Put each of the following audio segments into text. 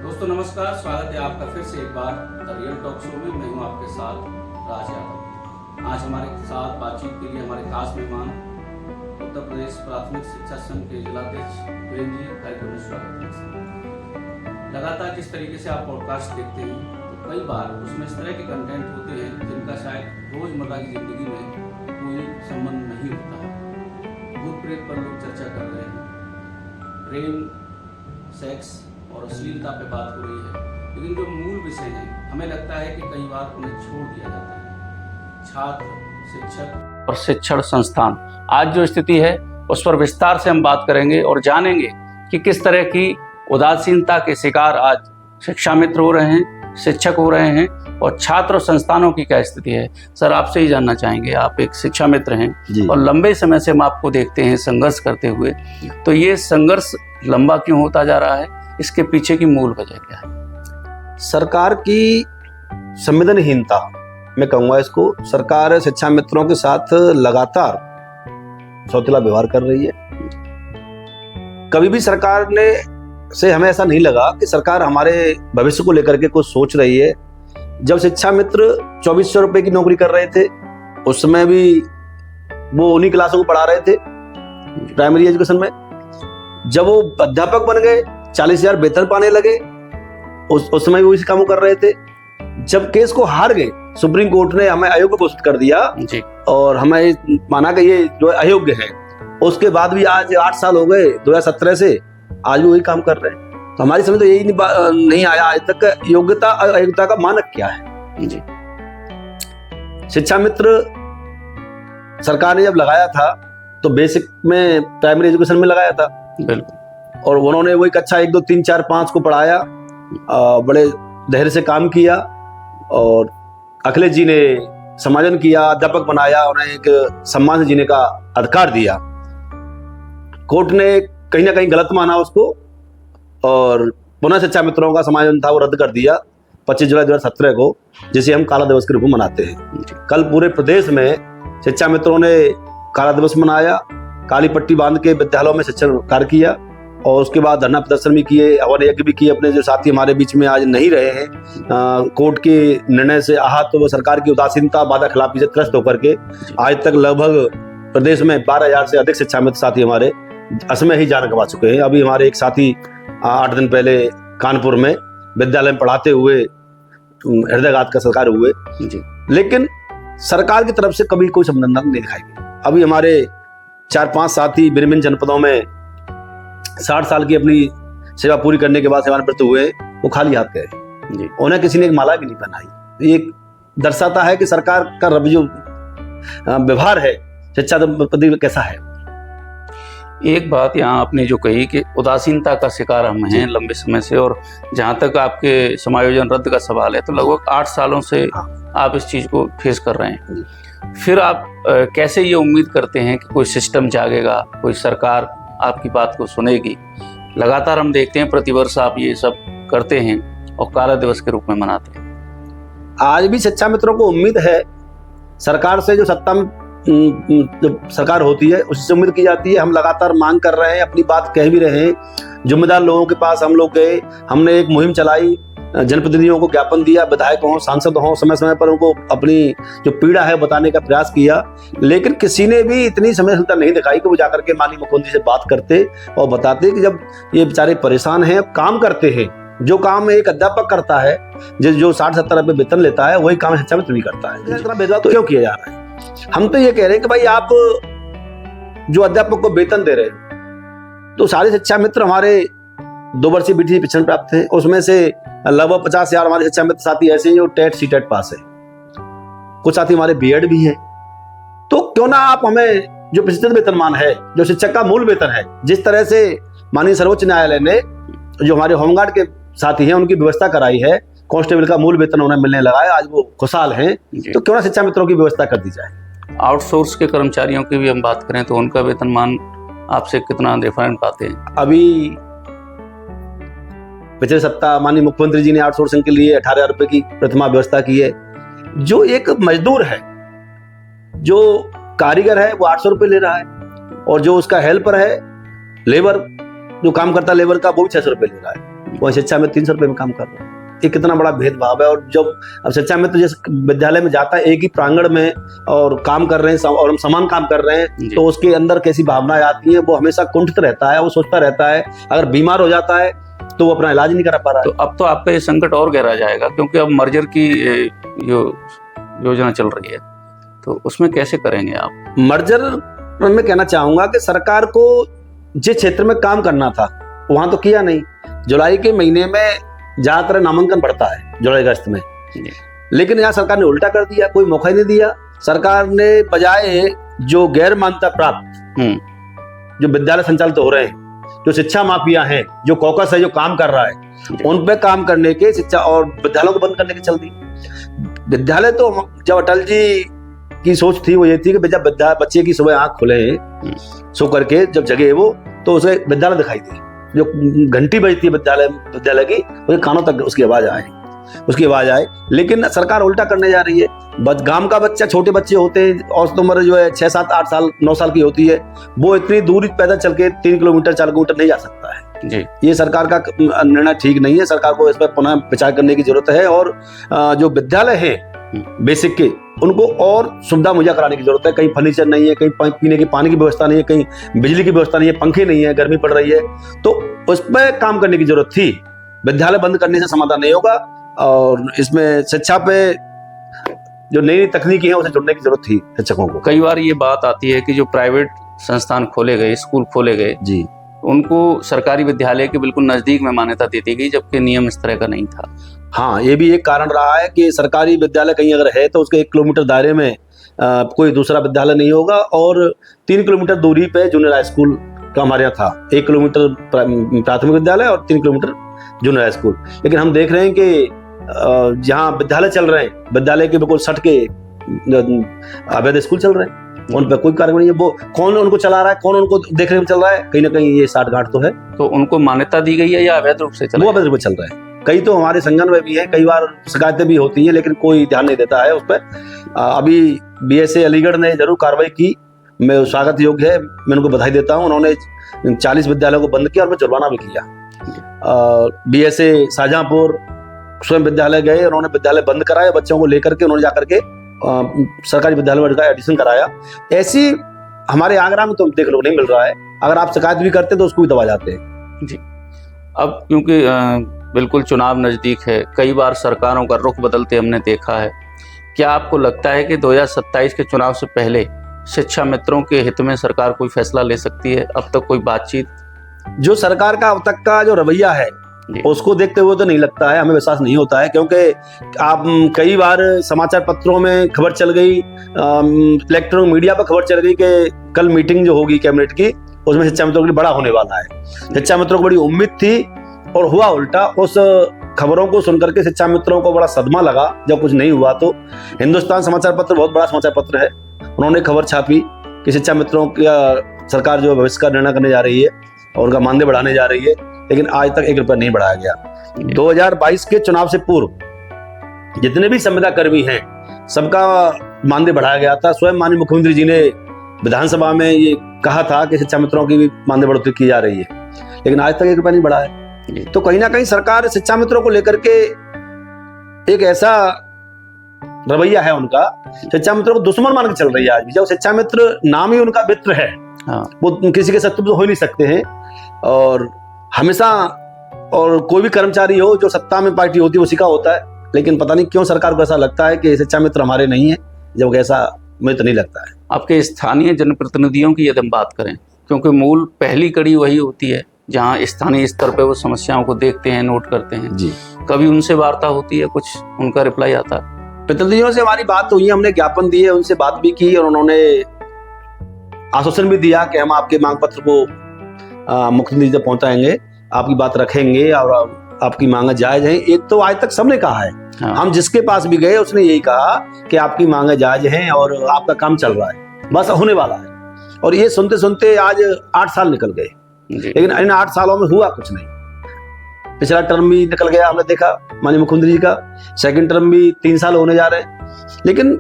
दोस्तों नमस्कार, स्वागत है आपका फिर से एक बार द रियल टॉक शो में। मैं हूं आपके साथ राज यादव। आज हमारे साथ बातचीत के लिए हमारे खास मेहमान उत्तर प्रदेश प्राथमिक शिक्षा संघ के जिलाध्यक्ष वीरेंद्र जी, कार्यक्रम में स्वागत है। लगातार जिस तरीके से आप पॉडकास्ट देखते हैं तो कई बार उसमें इस तरह के कंटेंट होते हैं जिनका शायद रोजमर्रा की जिंदगी में कोई संबंध नहीं होता है। भूत प्रेत पर लोग चर्चा कर रहे हैं, प्रेम, सेक्स और अश्लीलता पे बात हो रही है, लेकिन जो मूल विषय है हमें लगता है कि कई बार उन्हें छोड़ दिया जाता है। छात्र, शिक्षक और शिक्षण संस्थान, आज जो स्थिति है उस पर विस्तार से हम बात करेंगे और जानेंगे कि किस तरह की उदासीनता के शिकार आज शिक्षा मित्र हो रहे हैं, शिक्षक हो रहे हैं और छात्र और संस्थानों की क्या स्थिति है। सर, आपसे ही जानना चाहेंगे, आप एक शिक्षा मित्र हैं और लंबे समय से हम आपको देखते हैं संघर्ष करते हुए, तो ये संघर्ष लंबा क्यों होता जा रहा है, इसके पीछे की मूल वजह क्या है? सरकार की संवेदनहीनता, मैं कहूँगा इसको। सरकार शिक्षा मित्रों के साथ लगातार सौतेला व्यवहार कर रही है। कभी भी सरकार ने से हमें ऐसा नहीं लगा कि सरकार हमारे भविष्य को लेकर के कुछ सोच रही है। जब शिक्षा मित्र 2400 रुपए की नौकरी कर रहे थे, उस समय भी वो उन्हीं क्लासों को पढ़ा रहे थे प्राइमरी एजुकेशन में। जब वो अध्यापक बन गए, 40,000 वेतन पाने लगे, उस समय वो इसी काम कर रहे थे। जब केस को हार गए, सुप्रीम कोर्ट ने हमें अयोग्य घोषित कर दिया जी। और हमें माना कि ये जो अयोग्य है। उसके बाद भी आज 8 साल हो गए, 2017 से आज भी वही काम कर रहे हैं। तो हमारी समझ तो यही नहीं आया आज तक योग्यता अयोग्यता का मानक क्या है। जी। शिक्षा मित्र सरकार ने जब लगाया था तो बेसिक में प्राइमरी एजुकेशन में लगाया था, बिल्कुल, और और उन्होंने वही कक्षा 1, 2, 3, 4, 5 को पढ़ाया, बड़े धैर्य से काम किया और अखिलेश जी ने समाजन किया, अध्यापक बनाया, उन्हें एक सम्मान से जीने का अधिकार दिया। कोर्ट ने कहीं ना कहीं गलत माना उसको और पुनः शिक्षा मित्रों का समाजन था वो रद्द कर दिया 25 जुलाई 2017 को, जिसे हम काला दिवस के रूप में मनाते हैं। कल पूरे प्रदेश में शिक्षा मित्रों ने काला दिवस मनाया, काली पट्टी बांध के विद्यालयों में शिक्षण कार्य किया और उसके बाद धरना प्रदर्शन भी किए, हवन यज्ञ भी किए। अपने जो साथी हमारे बीच में आज नहीं रहे हैं, कोर्ट के निर्णय से आहत तो वो सरकार की उदासीनता, वादा खिलाफी से त्रस्त होकर के आज तक लगभग प्रदेश में 12,000 से अधिक शिक्षा मित्र साथी हमारे असमय ही जान गंवा चुके हैं। अभी हमारे एक साथी 8 दिन पहले कानपुर में विद्यालय में पढ़ाते हुए हृदयघात का शिकार हुए। लेकिन सरकार की तरफ से कभी कोई संवेदना नहीं दिखाई गई। अभी हमारे 4-5 साथी विभिन्न जनपदों में 60 साल की अपनी सेवा पूरी करने के बाद सेवानिवृत्त हुए, वो खाली हाथ गए। उन्हें किसी ने एक माला भी नहीं पहनाई। ये दर्शाता है कि सरकार का जो व्यवहार है शिक्षा प्रति कैसा है। एक बात यहाँ आपने जो कही कि उदासीनता का शिकार हम हैं लंबे समय से, और जहाँ तक आपके समायोजन रद्द का सवाल है तो लगभग 8 सालों से आप इस चीज़ को फेस कर रहे हैं। फिर आप कैसे ये उम्मीद करते हैं कि कोई सिस्टम जागेगा, कोई सरकार आपकी बात को सुनेगी? लगातार हम देखते हैं प्रतिवर्ष आप ये सब करते हैं और काला दिवस के रूप में मनाते हैं। आज भी शिक्षा मित्रों को उम्मीद है सरकार से, जो सत्ता में जो सरकार होती है उसी से उम्मीद की जाती है। हम लगातार मांग कर रहे हैं, अपनी बात कह भी रहे हैं। जिम्मेदार लोगों के पास हम लोग गए, हमने एक मुहिम चलाई, जनप्रतिनिधियों को ज्ञापन दिया, विधायक हों, सांसद हों, समय समय पर उनको अपनी जो पीड़ा है बताने का प्रयास किया। लेकिन किसी ने भी इतनी संवेदनशीलता नहीं दिखाई कि वो जाकर के माननीय मुख्यमंत्री से बात करते और बताते कि जब ये बेचारे परेशान हैं, काम करते हैं, जो काम एक अध्यापक करता है, जो 60-70 रुपये वेतन लेता है, वही काम शिक्षा मित्र भी करता है। इतना भेदभाव तो क्यों किया जा रहा है? हम तो ये कह रहे हैं कि भाई आप जो अध्यापक को वेतन दे रहे हो, तो सारे शिक्षा मित्र हमारे 2 वर्षीय बीटी शिक्षण प्राप्त है, उसमें से लगभग 50,000 हमारे शिक्षा मित्र साथी ऐसे हैं जो टेट सीटेट पास है, कुछ साथी हमारे बीएड भी हैं। तो क्यों ना आप हमें जो प्रतिशत वेतनमान है, जो शिक्षक का मूल वेतन है, जिस तरह से माननीय सर्वोच्च न्यायालय ने जो हमारे होमगार्ड के साथी हैं उनकी व्यवस्था कराई है, कांस्टेबल का मूल वेतन उन्हें मिलने लगा है, आज वो खुशहाल हैं, तो क्यों ना शिक्षा मित्रों की व्यवस्था कर दी जाए। आउटसोर्स के कर्मचारियों की भी हम बात करें तो उनका वेतनमान आपसे कितना डिफरेंट पाते हैं? अभी पिछले सप्ताह माननीय मुख्यमंत्री जी ने आउटसोर्सिंग के लिए 18,000 रुपए की प्रथमा व्यवस्था की है। जो एक मजदूर है, जो कारीगर है, वो 800 रुपए ले रहा है, और जो उसका हेल्पर है, लेबर जो काम करता है लेबर का, वो भी 600 रुपए ले रहा है। वही शिक्षा मित्र 300 रुपये में काम कर रहे हैं। ये कितना बड़ा भेदभाव है। और जब अब शिक्षा मित्र जिस विद्यालय में जाता है एक ही प्रांगण में और काम कर रहे हैं और हम समान काम कर रहे हैं, तो उसके अंदर कैसी भावनाएं आती हैं, वो हमेशा कुंठित रहता है, वो सोचता रहता है अगर बीमार हो जाता है तो वो अपना इलाज नहीं करा पा रहा है। तो अब तो आपका ये संकट और गहरा जाएगा, क्योंकि अब मर्जर की योजना चल रही है, तो उसमें कैसे करेंगे आप? मर्जर में कहना चाहूंगा कि सरकार को जिस क्षेत्र में काम करना था वहां तो किया नहीं। जुलाई के महीने में ज्यादातर नामांकन बढ़ता है जुलाई अगस्त में, लेकिन यहाँ सरकार ने उल्टा कर दिया, कोई मौका ही नहीं दिया। सरकार ने बजाय जो गैर मान्यता प्राप्त जो विद्यालय संचालित हो रहे हैं, जो शिक्षा माफिया हैं, जो कॉकस है जो काम कर रहा है, उन पे काम करने के शिक्षा और विद्यालयों को बंद करने की चल दी। विद्यालय तो जब अटल जी की सोच थी वो ये थी कि जब बच्चे की सुबह आंख खुले सो करके जब जगे वो, तो उसे विद्यालय दिखाई दे, जो घंटी बजती है विद्यालय की उसके कानों तक उसकी आवाज आए। लेकिन सरकार उल्टा करने जा रही है। गांव का बच्चा, छोटे बच्चे होते हैं, औसत उम्र जो है 6, 7, 8 साल 9 साल की होती है, वो इतनी दूरी पैदल चल के 3 किलोमीटर 4 किलोमीटर नहीं जा सकता है जी। ये सरकार का निर्णय ठीक नहीं है। सरकार को इस पर पुनः विचार करने की जरूरत है और जो विद्यालय है बेसिक के, उनको और सुविधा मुहैया कराने की जरूरत है। कहीं फर्नीचर नहीं है, कहीं पीने के पानी की व्यवस्था नहीं है, कहीं बिजली की व्यवस्था नहीं है, पंखे नहीं है, गर्मी पड़ रही है, तो उस पर काम करने की जरूरत थी। विद्यालय बंद करने से समाधान नहीं होगा और इसमें शिक्षा पे जो नई तकनीकी है उसे जुड़ने की जरूरत थी शिक्षकों को। कई बार ये बात आती है कि जो प्राइवेट संस्थान खोले गए, स्कूल खोले गए जी, उनको सरकारी विद्यालय के बिल्कुल नजदीक में मान्यता दी गई, जबकि नियम इस तरह का नहीं था। हाँ, ये भी एक कारण रहा है कि सरकारी विद्यालय कहीं अगर है तो उसके 1 किलोमीटर दायरे में कोई दूसरा विद्यालय नहीं होगा और 3 किलोमीटर दूरी पे जूनियर हाई स्कूल का हमारे यहाँ था। 1 किलोमीटर प्राथमिक विद्यालय और 3 किलोमीटर जूनियर हाई स्कूल। लेकिन हम देख रहे हैं कि जहाँ विद्यालय चल रहे हैं, विद्यालय के बिल्कुल सट के अवैध स्कूल चल रहे हैं, उन पर कोई कार्रवाई नहीं है। वो कौन उनको चला रहा है, कौन उनको देखने में चल रहा है, कहीं ना कहीं ये साठगांठ तो है। तो उनको मान्यता दी गई है या अवैध रूप से वो अवैध रूप से चल रहा है। कई तो हमारे संगठन में भी है, कई बार शिकायतें भी होती हैं, लेकिन कोई ध्यान नहीं देता है उस पर। अभी BSA अलीगढ़ ने जरूर कार्रवाई की, मैं स्वागत योग्य है, मैं उनको बधाई देता हूँ। उन्होंने 40 विद्यालयों को बंद किया और जुर्माना भी किया। BSA शाहजहांपुर स्वयं विद्यालय गए, उन्होंने विद्यालय बंद कराए, बच्चों को लेकर के उन्होंने जाकर के सरकारी विद्यालय में एडमिशन कराया। ऐसी हमारे आगरा में तो देख लो नहीं मिल रहा है। अगर आप शिकायत भी करते तो उसको भी दबा जाते हैं जी। अब क्योंकि बिल्कुल चुनाव नजदीक है, कई बार सरकारों का रुख बदलते हमने देखा है। क्या आपको लगता है कि 2027 के चुनाव से पहले शिक्षा मित्रों के हित में सरकार कोई फैसला ले सकती है? अब तक कोई बातचीत? जो सरकार का अब तक का जो रवैया है उसको देखते हुए तो नहीं लगता है, हमें विश्वास नहीं होता है। क्योंकि आप कई बार समाचार पत्रों में खबर चल गई, इलेक्ट्रॉनिक मीडिया पर खबर चल गई कि कल मीटिंग जो होगी कैबिनेट की, उसमें शिक्षा मित्रों के लिए बड़ा होने वाला है। शिक्षा मित्रों को बड़ी उम्मीद थी और हुआ उल्टा। उस खबरों को सुनकर के शिक्षा मित्रों को बड़ा सदमा लगा जब कुछ नहीं हुआ। तो हिंदुस्तान समाचार पत्र बहुत बड़ा समाचार पत्र है, उन्होंने खबर छापी कि शिक्षा मित्रों की सरकार जो भविष्य का निर्णय करने जा रही है और उनका मानदेय बढ़ाने जा रही है, लेकिन आज तक 1 रुपया नहीं बढ़ाया गया। 2022 के चुनाव से पूर्व जितने भी संविदा कर्मी हैं सबका मानदेय बढ़ाया गया था। स्वयं माननीय मुख्यमंत्री जी ने विधानसभा में ये कहा था कि शिक्षा मित्रों की भी मानदेय बढ़ोतरी की जा रही है, लेकिन आज तक 1 रुपया नहीं बढ़ाया। तो कहीं ना कहीं सरकार शिक्षा मित्रों को लेकर के एक ऐसा रवैया है उनका, शिक्षा मित्रों को दुश्मन मान के चल रही है आज भी। जब शिक्षा मित्र नाम ही उनका मित्र है, वो किसी के शत्रु तो हो नहीं सकते हैं। और हमेशा और कोई भी कर्मचारी हो जो सत्ता में पार्टी होती है उसी का होता है, लेकिन पता नहीं क्यों सरकार को ऐसा लगता है कि शिक्षा मित्र हमारे नहीं है, जब ऐसा मुझे तो नहीं लगता है। आपके स्थानीय जनप्रतिनिधियों की यदि हम बात करें, क्योंकि मूल पहली कड़ी वही होती है जहाँ स्थानीय स्तर पे वो समस्याओं को देखते हैं, नोट करते हैं जी। कभी उनसे वार्ता होती है, कुछ उनका रिप्लाई आता है? प्रतिनिधियों से हमारी बात हुई है, हमने ज्ञापन दिए, उनसे बात भी की और उन्होंने आश्वासन भी दिया कि हम आपके मांग पत्र को मुख्यमंत्री तक पहुंचाएंगे, आपकी बात रखेंगे और आपकी मांगे जायज हैं। एक तो आज तक सबने कहा है, हम जिसके पास भी गए उसने यही कहा कि आपकी मांगे जायज हैं और आपका काम चल रहा है, बस होने वाला है। और ये सुनते सुनते आज 8 साल निकल गए, लेकिन इन 8 सालों में हुआ कुछ नहीं। पिछला टर्म भी निकल गया, हमने देखा माननीय मुख्यमंत्री जी का, सेकंड टर्म भी 3 साल होने जा रहे हैं, लेकिन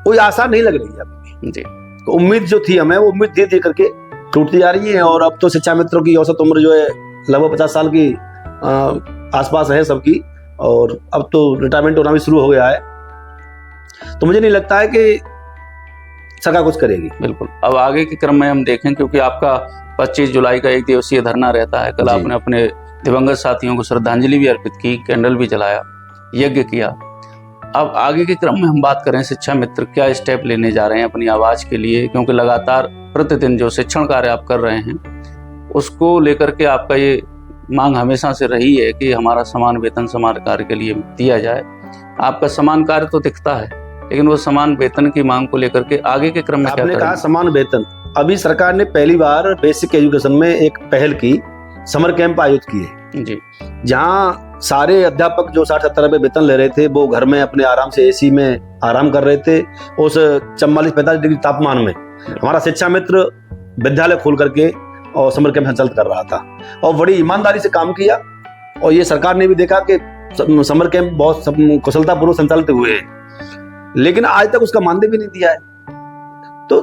कोई आशा नहीं लग रही है अभी जी। तो उम्मीद जो थी हमें, वो उम्मीद धीरे धीरे करके टूटती जा रही है। और अब तो शिक्षा मित्रों की औसत उम्र जो है लगभग 50 साल की आसपास है सबकी, और अब तो रिटायरमेंट होना भी शुरू हो गया है। तो मुझे नहीं लगता है कि सरकार कुछ करेगी। बिल्कुल। अब आगे के क्रम में हम देखें, क्योंकि आपका 25 जुलाई का 1 दिवसीय धरना रहता है। कल जी। आपने अपने दिवंगत साथियों को श्रद्धांजलि भी अर्पित की, कैंडल भी जलाया, यज्ञ किया। अब आगे के क्रम में हम बात करें, शिक्षा मित्र क्या स्टेप लेने जा रहे हैं अपनी आवाज़ के लिए, क्योंकि लगातार प्रतिदिन जो शिक्षण कार्य आप कर रहे हैं उसको लेकर के आपका ये मांग हमेशा से रही है कि हमारा समान वेतन समान कार्य के लिए दिया जाए। आपका समान कार्य तो दिखता है, लेकिन वो समान वेतन की मांग को लेकर के आगे के क्रम में क्या आपने कहा करेंगे? समान वेतन, अभी सरकार ने पहली बार बेसिक एजुकेशन में एक पहल की, समर कैंप आयोजित किए, जी जहाँ सारे अध्यापक जो 60-70 रुपए वेतन ले रहे थे वो घर में अपने आराम से एसी में आराम कर रहे थे। उस 44-45 डिग्री तापमान में हमारा शिक्षा मित्र विद्यालय खोल करके और समर कैंप संचालित कर रहा था, और बड़ी ईमानदारी से काम किया। और ये सरकार ने भी देखा कि समर कैंप बहुत कुशलतापूर्वक संचालित हुए हैं, लेकिन आज तक उसका मानदेय भी नहीं दिया है। तो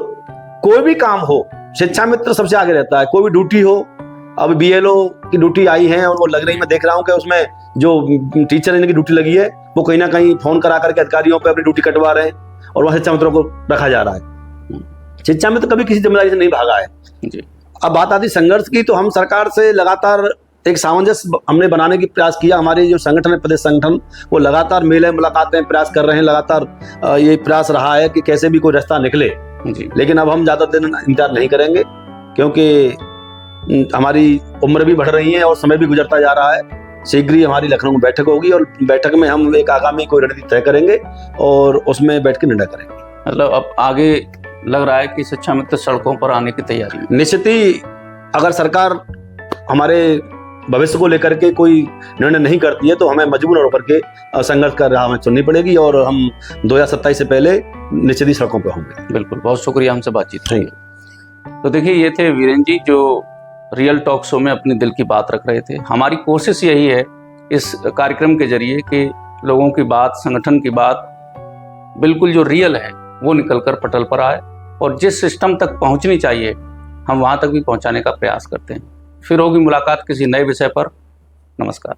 कोई भी काम हो, शिक्षा मित्र सबसे आगे रहता है। कोई भी ड्यूटी हो, अब BLO की ड्यूटी आई है और वो लग रही, मैं देख रहा हूँ कि उसमें जो टीचर इनकी ड्यूटी लगी है वो कहीं ना कहीं फोन करा करके अधिकारियों पे अपनी ड्यूटी कटवा रहे हैं, और वहाँ शिक्षा मित्रों को रखा जा रहा है। शिक्षा मित्र कभी किसी जिम्मेदारी से नहीं भागा है। जी। अब बात आती संघर्ष की, तो हम सरकार से लगातार एक सामंजस्य हमने बनाने की प्रयास किया। हमारे जो संगठन है, प्रदेश संगठन, वो लगातार मेले मुलाकातें प्रयास कर रहे हैं। लगातार ये प्रयास रहा है कि कैसे भी कोई रास्ता निकले। जी। लेकिन अब हम ज़्यादा दिन इंतजार नहीं करेंगे, क्योंकि हमारी उम्र भी बढ़ रही है और समय भी गुजरता जा रहा है। शीघ्र ही हमारी लखनऊ में बैठक होगी, और बैठक में हम एक आगामी कोई रणनीति तय करेंगे और उसमें बैठ के निर्णय करेंगे। मतलब अब आगे लग रहा है कि शिक्षा मित्र सड़कों पर आने की तैयारी में। निश्चित ही अगर सरकार हमारे भविष्य को लेकर के कोई निर्णय नहीं करती है तो हमें मजबूर होकर के संघर्ष का राह हमें चुननी पड़ेगी, और हम 2027 से पहले निश्चित ही सड़कों पर होंगे। बिल्कुल, बहुत शुक्रिया हमसे बातचीत की। तो देखिए, ये थे वीरेंद्र जी जो रियल टॉक शो में अपने दिल की बात रख रहे थे। हमारी कोशिश यही है इस कार्यक्रम के जरिए कि लोगों की बात, संगठन की बात बिल्कुल जो रियल है वो निकलकर पटल पर आए, और जिस सिस्टम तक पहुंचनी चाहिए हम वहां तक भी पहुंचाने का प्रयास करते हैं। फिर होगी मुलाकात किसी नए विषय पर। नमस्कार।